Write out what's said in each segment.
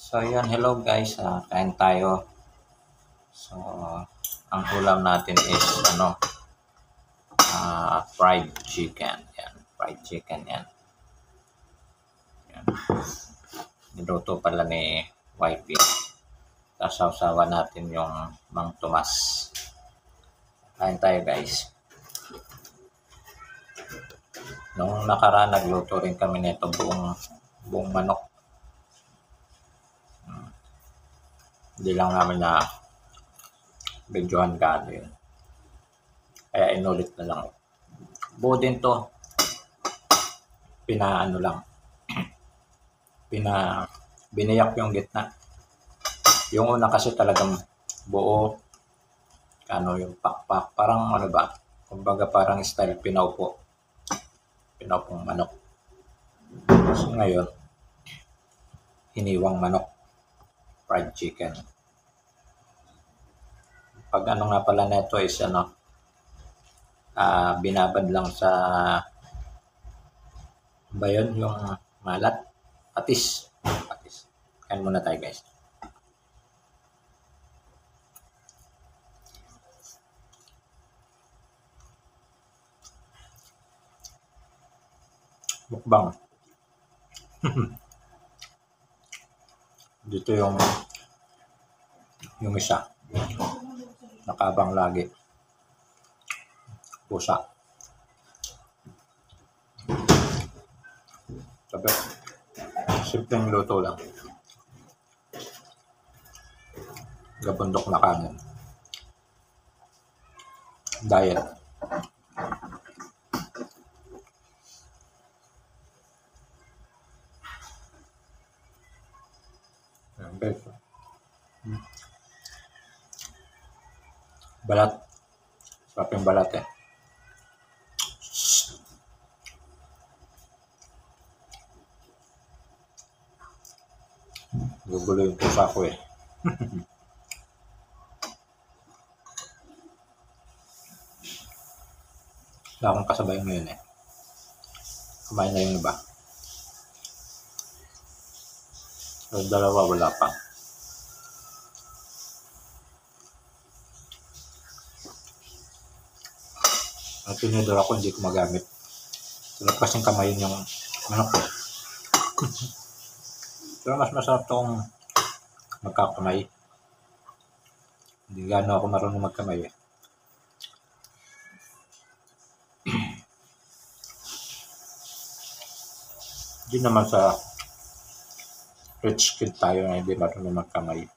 So yun, hello guys, kain tayo. So, ang ulam natin is fried chicken. Yan, fried chicken yan. Yan. Niluto pala ni wifey. Tapos sausawan natin yung Mang Tomas. Kain tayo guys. Nung nakaraan, nagluto rin kami nito buong manok. Hindi lang namin na videohan gano yun. Kaya inulit na lang. Buo din to. Pinaano lang. Biniyak yung gitna. Yung una kasi talagang buo. Yung pakpak. Parang ano ba? Kumbaga parang style pinaupo. Pinaupong manok. So ngayon, hiniwang manok. Fried chicken. Pag ano nga pala neto is binabad lang sa ba yun, yung malat, patis. Kain muna tayo guys. Mukbang. Dito yung isa. Nakabang lagi. Pusa. Sabi, simpleng luto lang. Gabundok na kanin. Diet. Guys. Balat. Sarap yung balat eh. Gugulo yung pusa ko eh. Wala akong kasabay ngayon eh. Kumain na yung iba. So, dalawa wala pa. Ang tinidor ako hindi ko magamit. Sarap kasing kamayin yung manok ko. Pero mas masarap itong magkakamay. Hindi gano'n ako marunong magkamay eh. Hindi naman sa rich kid tayo na hindi marunong magkamay.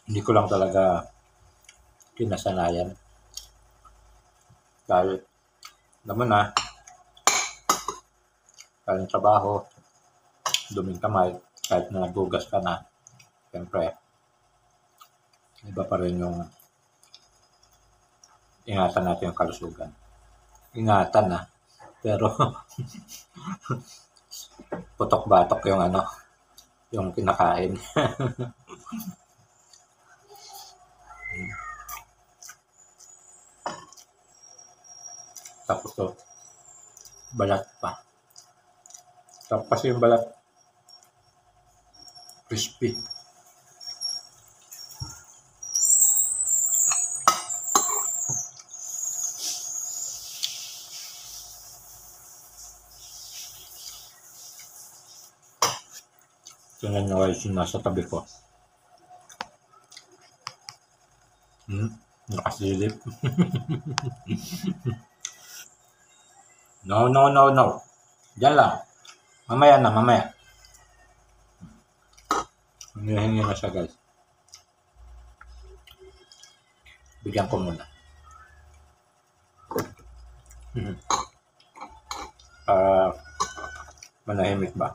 Hindi ko lang talaga kinasanayan. Dahil, alam mo na, dahil trabaho, duming kamay, kahit na nagugas ka na, siyempre, iba pa rin yung ingatan natin yung kalusugan. Ingatan na, pero putok-batok yung yung kinakain. Tapos to, balat pa. Tapos kasi yung balat, crispy. Tingnan nyo guys yung nasa tabi ko. Nakasilip. No. Diyan lang. Mamaya na. Hinihingi na siya guys. Bigyan ko muna. Manahimik ba?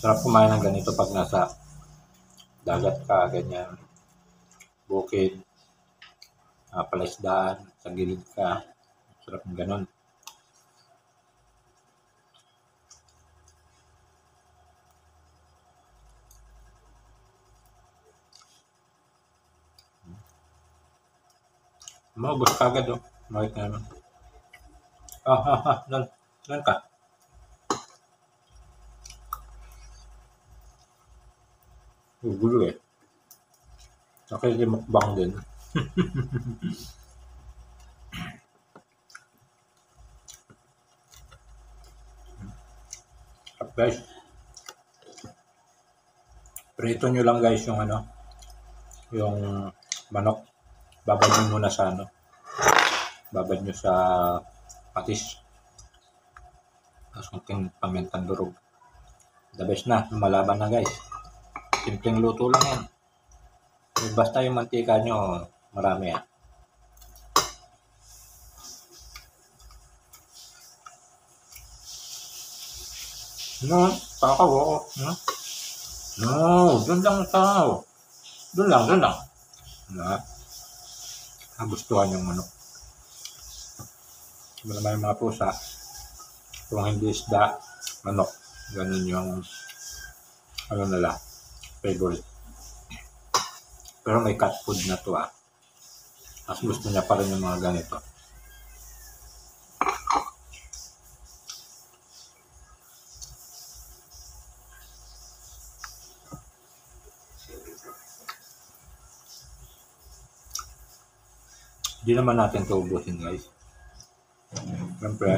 Sarap kumain ng ganito pag nasa dagat ka, ganyan. Bukid, palaisdaan, sa gilid ka. Sarap ng ganun. Maubos ka agad, oh. Bakit naman? Lan ka. Gulo eh. Nakikimukbang din. Guys, prito nyo lang guys yung ano, yung manok. Babad nyo muna sa ano, babad nyo sa patis. Tapos kunting pamintang durog. The best na, lumalaban na guys. Simpleng luto lang yan. Basta yung mantika nyo, marami yan. No, takaw ako. No, doon lang takaw. Doon lang. Na, nagustuhan yung manok. Iba naman yung mga pusa. Kung hindi isda, manok. Ganun yung ano nila, favorite. Pero may cat food na to ah. Tapos gusto niya pa rin yung mga ganito. Hindi naman natin ito ubusin guys. Siyempre,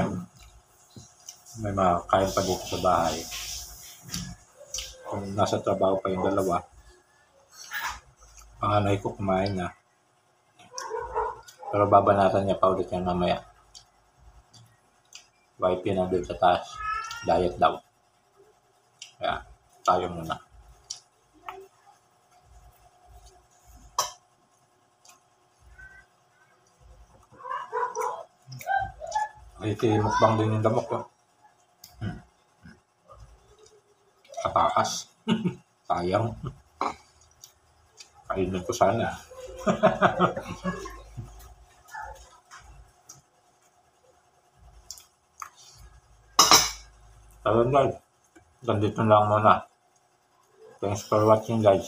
may makakain pa dito sa bahay. Kung nasa trabaho pa yung dalawa, panganay ko kumain na. Pero babanatan niya pa ulit yan mamaya. YP na doon sa taas. Diet daw. Kaya, tayo muna. Ay, mukbang din yung damok ko. Katakas. Sayang. Kainin ko sana. Ayun guys. Ganito lang muna. Thanks for watching guys.